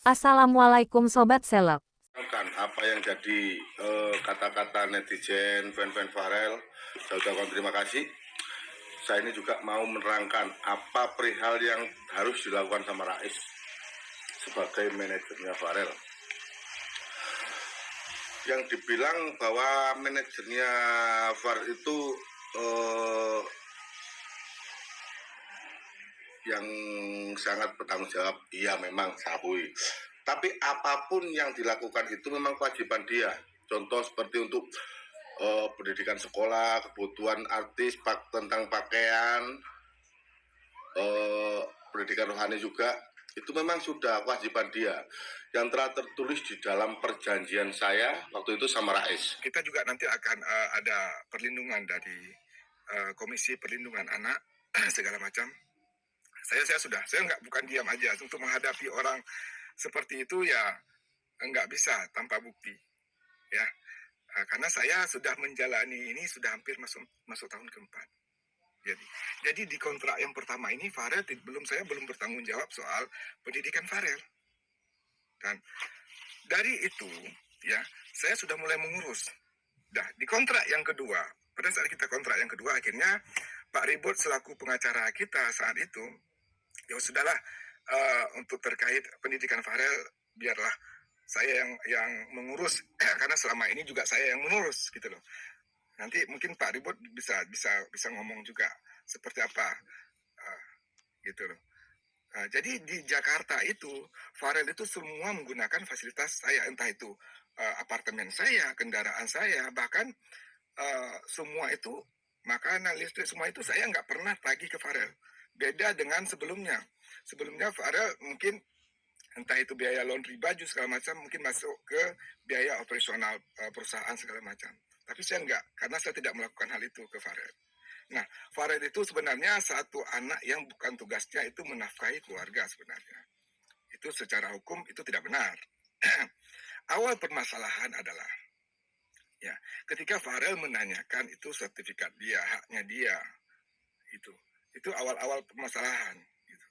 Assalamualaikum Sobat Seleb. Kan apa yang jadi kata-kata netizen fan-fan Farel, saya ucapkan terima kasih. Saya ini juga mau menerangkan apa perihal yang harus dilakukan sama Rais sebagai manajernya Farel. Yang dibilang bahwa manajernya Farel itu yang sangat bertanggung jawab, iya memang saya akui. Tapi apapun yang dilakukan itu memang kewajiban dia. Contoh seperti untuk pendidikan sekolah, kebutuhan artis, tentang pakaian, pendidikan rohani juga, itu memang sudah kewajiban dia yang telah tertulis di dalam perjanjian saya waktu itu sama Rais. Kita juga nanti akan ada perlindungan dari Komisi Perlindungan Anak segala macam. Saya bukan diam aja untuk menghadapi orang seperti itu, ya nggak bisa tanpa bukti, ya. Karena saya sudah menjalani ini sudah hampir masuk tahun keempat. Jadi di kontrak yang pertama ini saya belum bertanggung jawab soal pendidikan Farel. Dan dari itu, ya, saya sudah mulai mengurus. Nah, di kontrak yang kedua, pada saat kita kontrak yang kedua, akhirnya Pak Ribut selaku pengacara kita saat itu, ya sudahlah, untuk terkait pendidikan Farel biarlah saya yang mengurus karena selama ini juga saya yang mengurus gitu loh. Nanti mungkin Pak Ribut bisa ngomong juga seperti apa gitu loh. Jadi di Jakarta itu Farel itu semua menggunakan fasilitas saya, entah itu apartemen saya, kendaraan saya, bahkan semua itu makanan, listrik, semua itu saya nggak pernah tagih ke Farel. Beda dengan sebelumnya. Sebelumnya Farel mungkin entah itu biaya laundry baju segala macam mungkin masuk ke biaya operasional perusahaan segala macam. Tapi saya enggak, karena saya tidak melakukan hal itu ke Farel. Nah, Farel itu sebenarnya satu anak yang bukan tugasnya itu menafkahi keluarga sebenarnya. Itu secara hukum itu tidak benar. Awal permasalahan adalah, ya, ketika Farel menanyakan itu sertifikat dia, haknya dia, itu awal-awal permasalahan. Gitu.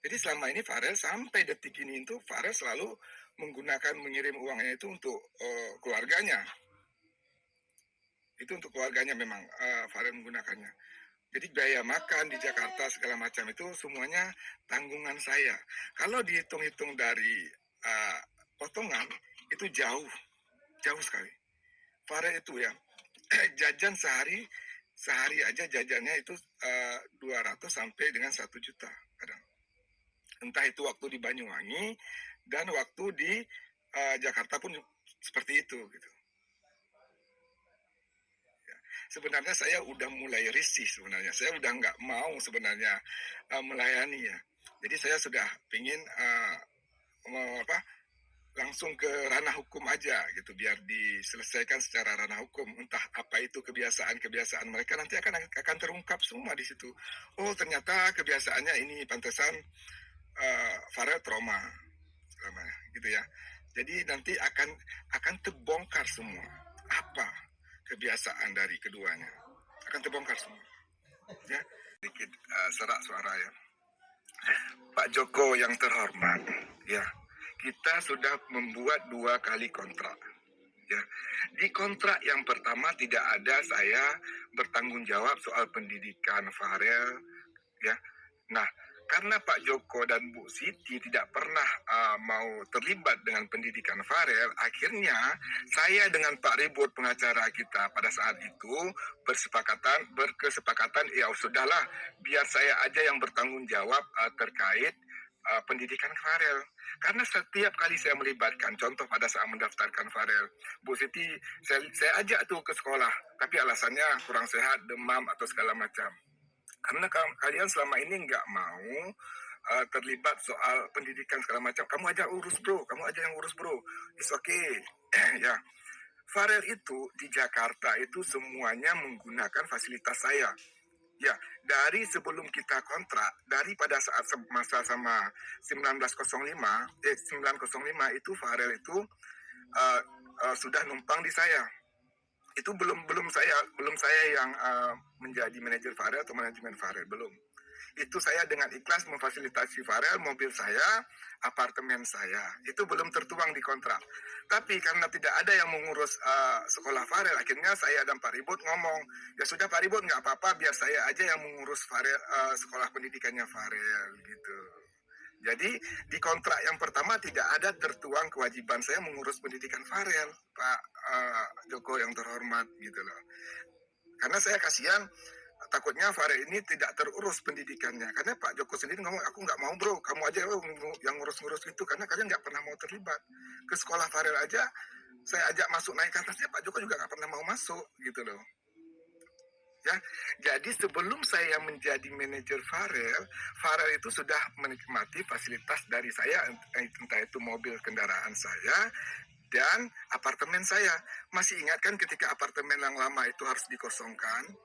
Jadi selama ini Farel sampai detik ini itu Farel selalu mengirim uangnya itu untuk keluarganya. Itu untuk keluarganya memang Farel menggunakannya. Jadi biaya makan di Jakarta segala macam itu semuanya tanggungan saya. Kalau dihitung-hitung dari potongan itu jauh sekali. Farel itu ya jajan sehari aja jajannya itu 200 sampai dengan 1 juta kadang. Entah itu waktu di Banyuwangi dan waktu di Jakarta pun seperti itu gitu. Sebenarnya saya udah mulai risih sebenarnya. Saya udah nggak mau sebenarnya melayani ya. Jadi saya sudah ingin langsung ke ranah hukum aja gitu, biar diselesaikan secara ranah hukum. Entah apa itu kebiasaan mereka nanti akan terungkap semua di situ. Oh ternyata kebiasaannya ini pantesan Farel trauma, gitu ya. Jadi nanti akan terbongkar semua apa kebiasaan dari keduanya, akan terbongkar semua. Ya, sedikit serak suara ya. Pak Joko yang terhormat, ya, kita sudah membuat 2 kali kontrak. Ya, di kontrak yang pertama tidak ada saya bertanggung jawab soal pendidikan Farel, ya. Nah, karena Pak Joko dan Bu Siti tidak pernah mau terlibat dengan pendidikan Farel, akhirnya saya dengan Pak Ribut pengacara kita pada saat itu berkesepakatan ya sudahlah biar saya aja yang bertanggung jawab terkait pendidikan Farel. Karena setiap kali saya melibatkan, contoh pada saat mendaftarkan Farel, Bu Siti saya ajak tuh ke sekolah, tapi alasannya kurang sehat, demam atau segala macam. Karena kalian selama ini nggak mau terlibat soal pendidikan segala macam. Kamu aja yang urus bro. It's okay. Ya. Farel itu di Jakarta itu semuanya menggunakan fasilitas saya. Ya, dari sebelum kita kontrak, dari pada saat masa sama 905 itu Farel itu sudah numpang di saya. Itu belum saya yang menjadi manajer Farel atau manajemen Farel, belum. itu saya dengan ikhlas memfasilitasi Farel, mobil saya, apartemen saya. Itu belum tertuang di kontrak. Tapi karena tidak ada yang mengurus sekolah Farel, akhirnya saya dan Pak Ribut ngomong, ya sudah Pak Ribut, nggak apa-apa, biar saya aja yang mengurus Farel, sekolah pendidikannya Farel gitu. Jadi di kontrak yang pertama tidak ada tertuang kewajiban saya mengurus pendidikan Farel, Pak Joko yang terhormat gitu loh. Karena saya kasihan takutnya Farel ini tidak terurus pendidikannya. Karena Pak Joko sendiri ngomong, aku nggak mau bro, kamu aja yang ngurus-ngurus itu, karena kalian nggak pernah mau terlibat. Ke sekolah Farel aja, saya ajak masuk naik ke atasnya, Pak Joko juga nggak pernah mau masuk gitu loh. Ya, jadi sebelum saya menjadi manajer Farel, Farel itu sudah menikmati fasilitas dari saya, entah itu mobil kendaraan saya dan apartemen saya. Masih ingat kan ketika apartemen yang lama itu harus dikosongkan,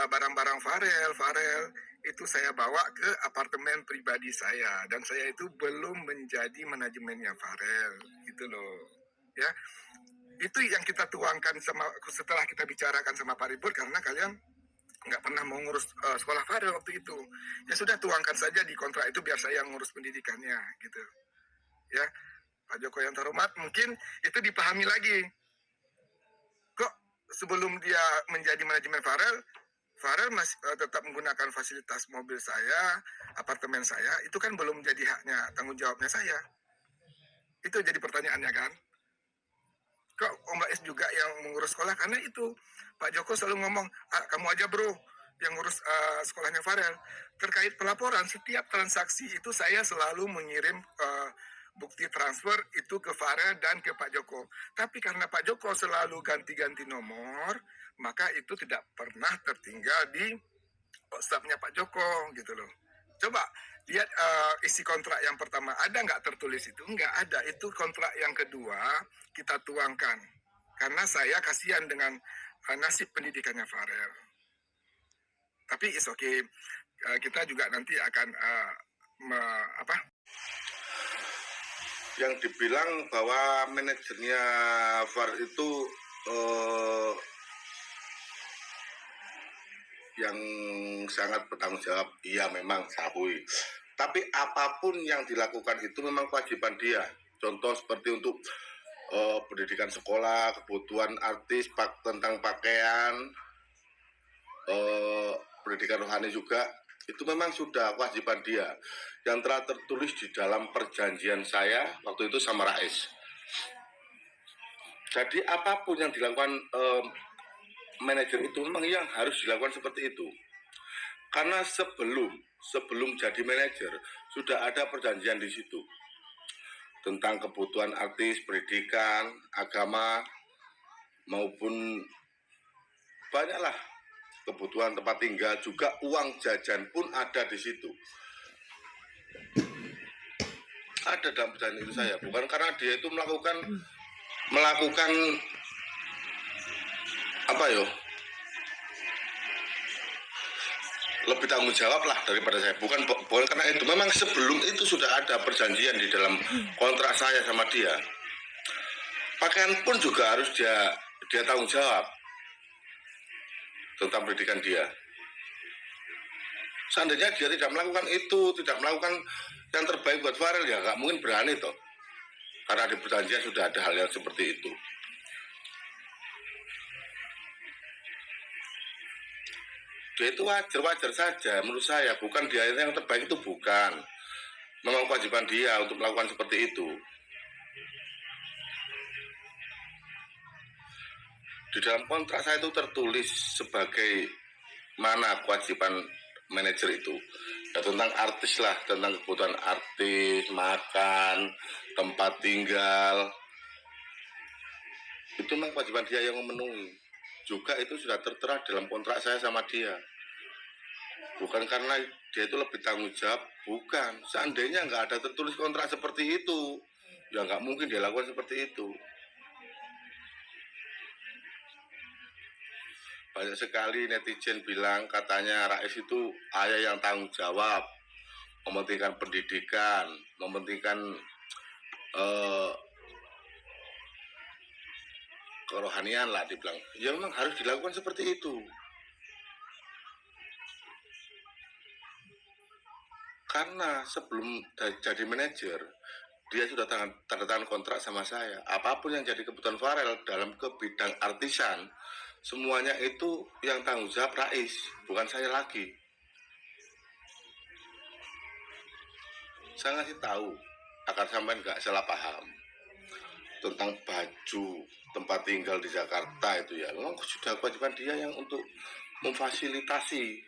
barang-barang Farel itu saya bawa ke apartemen pribadi saya, dan saya itu belum menjadi manajemennya Farel gitu loh. Ya, itu yang kita tuangkan setelah kita bicarakan sama Pak Ribut, karena kalian nggak pernah mau ngurus sekolah Farel waktu itu. Ya sudah, tuangkan saja di kontrak itu biar saya ngurus pendidikannya gitu. Ya, Pak Joko yang terhormat, mungkin itu dipahami lagi. Kok sebelum dia menjadi manajemen Farel masih tetap menggunakan fasilitas mobil saya, apartemen saya, itu kan belum jadi haknya, tanggung jawabnya saya. Itu jadi pertanyaannya kan. Kok Om Rais juga yang mengurus sekolah? Karena itu Pak Joko selalu ngomong, kamu aja bro yang ngurus sekolahnya Farel. Terkait pelaporan, setiap transaksi itu saya selalu mengirim bukti transfer itu ke Farel dan ke Pak Joko. Tapi karena Pak Joko selalu ganti-ganti nomor, maka itu tidak pernah tertinggal di WhatsApp-nya Pak Joko gitu loh. Coba lihat isi kontrak yang pertama, ada nggak tertulis itu? Nggak ada. Itu kontrak yang kedua kita tuangkan. Karena saya kasihan dengan nasib pendidikannya Farel. Tapi is okay. Kita juga nanti akan Yang dibilang bahwa manajernya VAR itu yang sangat bertanggung jawab, iya memang saya akui. Tapi apapun yang dilakukan itu memang kewajiban dia. Contoh seperti untuk pendidikan sekolah, kebutuhan artis, tentang pakaian, pendidikan rohani juga, itu memang sudah kewajiban dia. Yang telah tertulis di dalam perjanjian saya waktu itu sama Rais. Jadi apapun yang dilakukan manajer itu memang yang harus dilakukan seperti itu. Karena sebelum jadi manajer sudah ada perjanjian di situ tentang kebutuhan artis, pendidikan, agama, maupun banyaklah kebutuhan tempat tinggal, juga uang jajan pun ada di situ. Ada dalam perjanjian itu saya, bukan karena dia itu melakukan apa yo, lebih tanggung jawab lah daripada saya. Bukan karena itu, memang sebelum itu sudah ada perjanjian di dalam kontrak saya sama dia. Pakaian pun juga harus dia tanggung jawab tentang pendidikan dia. Seandainya dia tidak melakukan itu, tidak melakukan yang terbaik buat Farel, ya nggak mungkin berani toh. Karena di perjanjian sudah ada hal yang seperti itu. Dia itu wajar-wajar saja menurut saya, bukan dia yang terbaik, itu bukan. Memang kewajiban dia untuk melakukan seperti itu. Di dalam kontrak saya itu tertulis sebagai mana kewajiban manajer itu. Ya, tentang artis lah, tentang kebutuhan artis, makan, tempat tinggal. Itu memang kewajiban dia yang memenuhi. Juga itu sudah tertera dalam kontrak saya sama dia. Bukan karena dia itu lebih tanggung jawab, bukan. Seandainya nggak ada tertulis kontrak seperti itu, ya nggak mungkin dia lakukan seperti itu. Banyak sekali netizen bilang katanya Rais itu ayah yang tanggung jawab, mementingkan pendidikan, mementingkan kerohanian lah dibilang. Ya memang harus dilakukan seperti itu. Karena sebelum jadi manajer, dia sudah tanda tangan kontrak sama saya. Apapun yang jadi kebutuhan Farel dalam ke bidang artisan, semuanya itu yang tanggung jawab Rais, bukan saya lagi. Saya ngasih tahu, agar sampai nggak salah paham tentang baju tempat tinggal di Jakarta itu ya. Memang sudah kewajiban dia yang untuk memfasilitasi.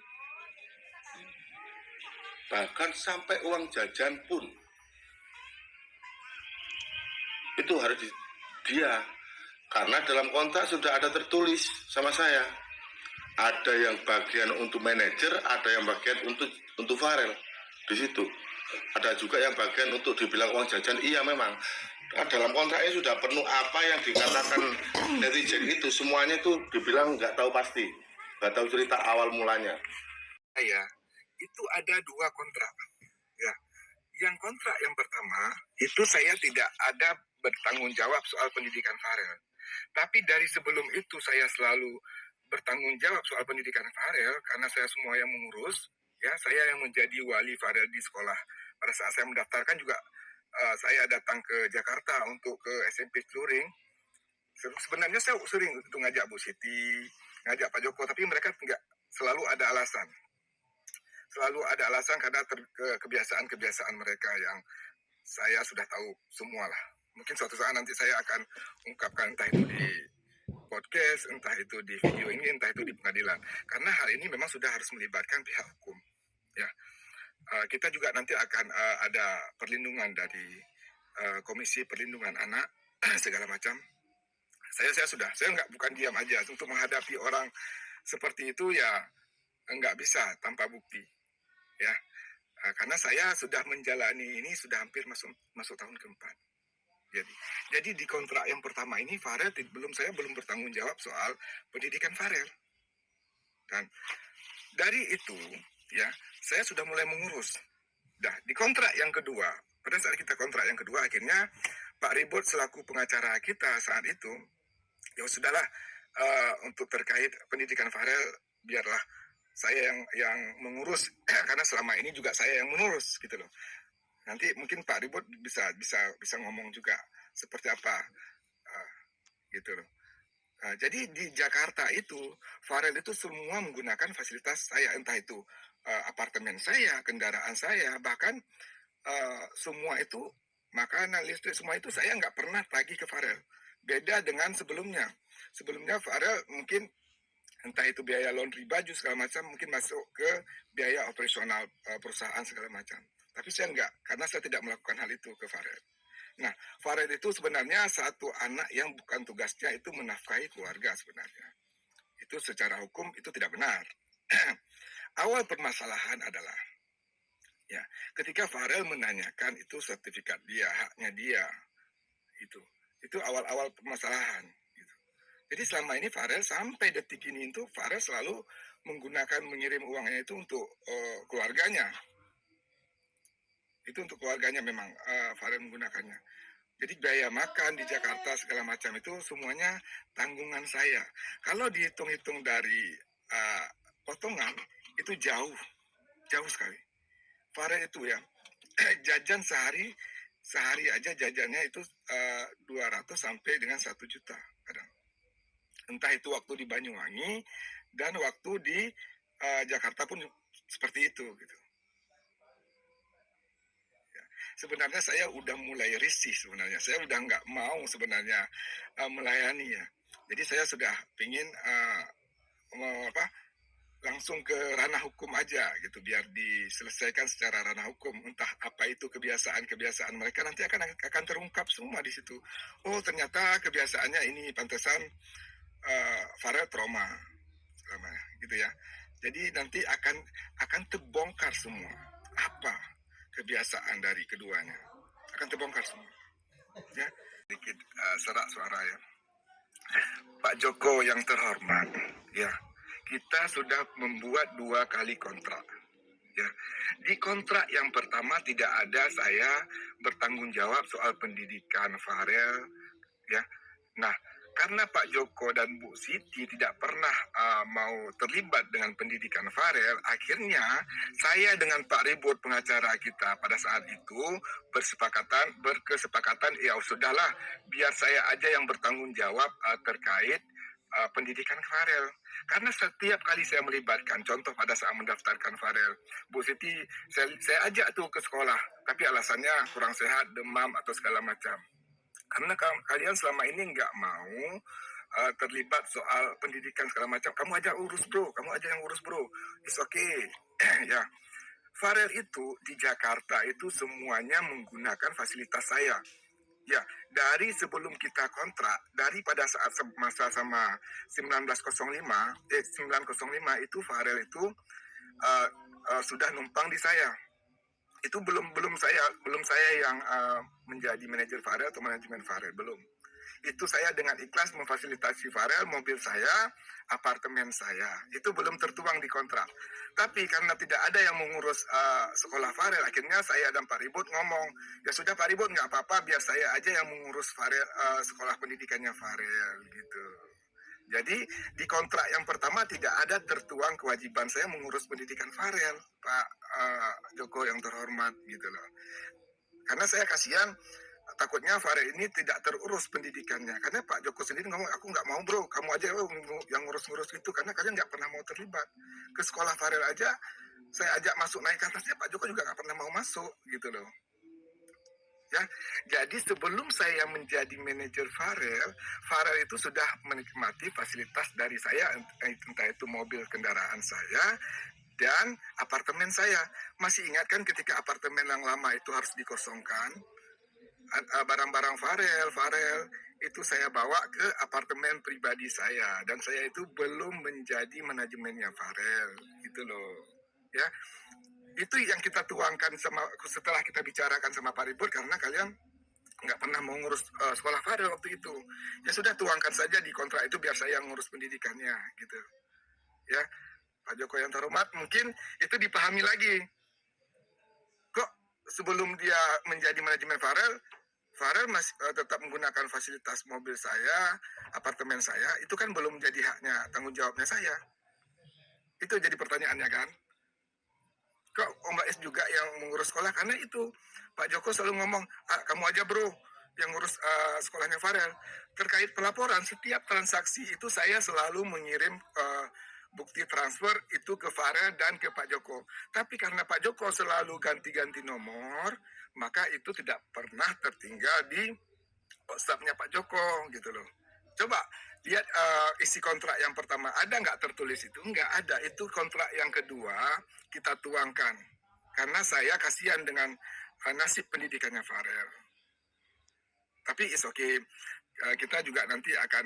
Bahkan sampai uang jajan pun itu harus dia, karena dalam kontrak sudah ada tertulis sama saya, ada yang bagian untuk manajer, ada yang bagian untuk Farel di situ, ada juga yang bagian untuk dibilang uang jajan. Iya memang dalam kontraknya sudah penuh. Apa yang dikatakan netizen itu semuanya itu dibilang nggak tahu pasti, nggak tahu cerita awal mulanya. Saya itu ada 2 kontrak. Ya, yang kontrak yang pertama itu saya tidak ada bertanggung jawab soal pendidikan Farel. Tapi dari sebelum itu saya selalu bertanggung jawab soal pendidikan Farel karena saya semua yang mengurus. Ya, saya yang menjadi wali Farel di sekolah. Pada saat saya mendaftarkan juga saya datang ke Jakarta untuk ke SMP Celuring. Sebenarnya saya sering untuk ngajak Bu Siti, ngajak Pak Joko, tapi mereka nggak selalu ada alasan. Selalu ada alasan karena kebiasaan-kebiasaan mereka yang saya sudah tahu semua lah. Mungkin suatu saat nanti saya akan ungkapkan, entah itu di podcast, entah itu di video ini, entah itu di pengadilan. Karena hal ini memang sudah harus melibatkan pihak hukum. Ya, kita juga nanti akan ada perlindungan dari Komisi Perlindungan Anak segala macam. Saya bukan diam aja untuk menghadapi orang seperti itu ya, nggak bisa tanpa bukti. Ya, karena saya sudah menjalani ini sudah hampir masuk tahun keempat. Jadi di kontrak yang pertama ini Farel saya belum bertanggung jawab soal pendidikan Farel. Dan dari itu ya saya sudah mulai mengurus. Nah, di kontrak yang kedua, pada saat kita kontrak yang kedua akhirnya Pak Ribut selaku pengacara kita saat itu, ya sudahlah, untuk terkait pendidikan Farel biarlah saya yang mengurus karena selama ini juga saya yang mengurus gitu loh. Nanti mungkin Pak Ribut bisa ngomong juga seperti apa gitu loh. Jadi di Jakarta itu Farel itu semua menggunakan fasilitas saya, entah itu apartemen saya, kendaraan saya, bahkan semua itu makanan, listrik, semua itu saya nggak pernah tagih ke Farel. Beda dengan sebelumnya. Sebelumnya Farel mungkin entah itu biaya laundry baju segala macam mungkin masuk ke biaya operasional perusahaan segala macam. Tapi saya enggak, karena saya tidak melakukan hal itu ke Farel. Nah, Farel itu sebenarnya satu anak yang bukan tugasnya itu menafkahi keluarga sebenarnya. Itu secara hukum itu tidak benar. Awal permasalahan adalah ya, ketika Farel menanyakan itu sertifikat dia, haknya dia. Itu awal-awal permasalahan. Jadi selama ini Farel sampai detik ini itu Farel selalu mengirim uangnya itu untuk keluarganya. Itu untuk keluarganya memang Farel menggunakannya. Jadi biaya makan di Jakarta segala macam itu semuanya tanggungan saya. Kalau dihitung-hitung dari potongan itu jauh sekali. Farel itu ya jajan sehari aja jajannya itu 200 sampai dengan 1 juta kadang. Entah itu waktu di Banyuwangi dan waktu di Jakarta pun seperti itu gitu. Ya, sebenarnya saya udah mulai risih sebenarnya. Saya udah nggak mau sebenarnya melayani ya. Jadi saya sudah ingin langsung ke ranah hukum aja gitu, biar diselesaikan secara ranah hukum. Entah apa itu kebiasaan mereka nanti akan terungkap semua di situ. Oh ternyata kebiasaannya ini pantesan Farel trauma gitu ya. Jadi nanti akan terbongkar semua apa kebiasaan dari keduanya, akan terbongkar semua ya. Sedikit serak suara ya. Pak Joko yang terhormat ya, kita sudah membuat 2 kali kontrak ya. Di kontrak yang pertama tidak ada saya bertanggung jawab soal pendidikan Farel ya. Nah, karena Pak Joko dan Bu Siti tidak pernah mau terlibat dengan pendidikan Farel, akhirnya saya dengan Pak Ribut pengacara kita pada saat itu berkesepakatan ya sudahlah biar saya aja yang bertanggung jawab terkait pendidikan Farel. Karena setiap kali saya melibatkan, contoh pada saat mendaftarkan Farel, Bu Siti, saya ajak tuh ke sekolah, tapi alasannya kurang sehat, demam, atau segala macam. Karena kalian selama ini nggak mau terlibat soal pendidikan segala macam. Kamu aja urus bro, kamu aja yang urus bro. It's okay. Ya, Farel itu di Jakarta itu semuanya menggunakan fasilitas saya. Ya, dari sebelum kita kontrak, dari pada saat masa sama 905 itu Farel itu sudah numpang di saya. Itu belum saya yang menjadi manajer Farel atau manajemen Farel, belum. Itu saya dengan ikhlas memfasilitasi Farel, mobil saya, apartemen saya. Itu belum tertuang di kontrak. Tapi karena tidak ada yang mengurus sekolah Farel, akhirnya saya dan Pak Ribut ngomong, ya sudah Pak Ribut, nggak apa-apa, biar saya aja yang mengurus Farel, sekolah pendidikannya Farel, gitu. Jadi di kontrak yang pertama tidak ada tertuang kewajiban saya mengurus pendidikan Farel, Pak Joko yang terhormat, gitu loh. Karena saya kasihan, takutnya Farel ini tidak terurus pendidikannya. Karena Pak Joko sendiri ngomong, aku nggak mau bro, kamu aja yang ngurus-ngurus itu. Karena kalian nggak pernah mau terlibat. Ke sekolah Farel aja, saya ajak masuk naik ke atasnya, Pak Joko juga nggak pernah mau masuk, gitu loh. Ya, jadi sebelum saya menjadi manajer Farel, Farel itu sudah menikmati fasilitas dari saya, entah itu mobil kendaraan saya dan apartemen saya. Masih ingat kan ketika apartemen yang lama itu harus dikosongkan, barang-barang Farel itu saya bawa ke apartemen pribadi saya dan saya itu belum menjadi manajemennya Farel, gitu loh. Ya, itu yang kita tuangkan setelah kita bicarakan sama Pak Ribut, karena kalian nggak pernah mau ngurus sekolah Farel waktu itu. Ya sudah, tuangkan saja di kontrak itu biar saya yang ngurus pendidikannya, gitu. Ya, Pak Joko yang terhormat, mungkin itu dipahami lagi. Kok sebelum dia menjadi manajemen Farel masih tetap menggunakan fasilitas mobil saya, apartemen saya, itu kan belum jadi haknya, tanggung jawabnya saya. Itu jadi pertanyaannya kan. Kok Om Bais juga yang mengurus sekolah? Karena itu Pak Joko selalu ngomong, kamu aja bro yang ngurus sekolahnya Farel. Terkait pelaporan, setiap transaksi itu saya selalu mengirim bukti transfer itu ke Farel dan ke Pak Joko. Tapi karena Pak Joko selalu ganti-ganti nomor, maka itu tidak pernah tertinggal di WhatsApp-nya Pak Joko, gitu loh. Coba lihat isi kontrak yang pertama, ada nggak tertulis itu? Nggak ada. Itu kontrak yang kedua kita tuangkan. Karena saya kasihan dengan nasib pendidikannya Farel. Tapi it's okay. Kita juga nanti akan